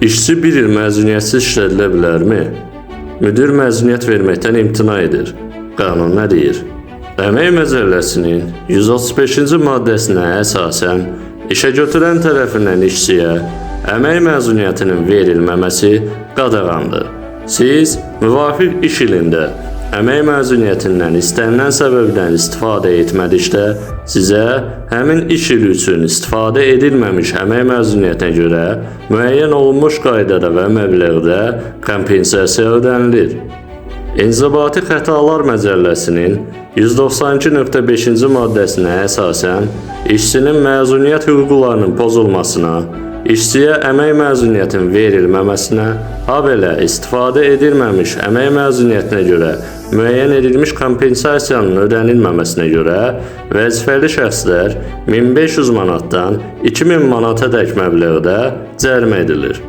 İşçi bir il məzuniyyətsiz işlədilə bilərmi? Müdir məzuniyyət verməkdən imtina edir. Qanun nə deyir? Əmək Məcəlləsinin 135-ci maddəsinə əsasən işə götürən tərəfindən işçiyə əmək məzuniyyətinin verilməməsi qadağandır. Siz müvafiq iş ilində əmək məzuniyyətindən istənilən səbəbdən istifadə etmədikdə sizə həmin iş ili üçün istifadə edilməmiş əmək məzuniyyətinə görə müəyyən olunmuş qaydada və məbləğdə kompensasiya ödənilir. İnzibati Xətalar Məcəlləsinin 192.5-ci maddəsinə əsasən işçinin məzuniyyət hüquqlarının pozulmasına, işçiyə əmək məzuniyyətinin verilməməsinə, habelə istifadə edilməmiş əmək məzuniyyətinə görə müəyyən edilmiş kompensasiyanın ödənilməməsinə görə vəzifəli şəxslər 1500 manatdan 2000 manata dək məbləğdə cərimə edilir.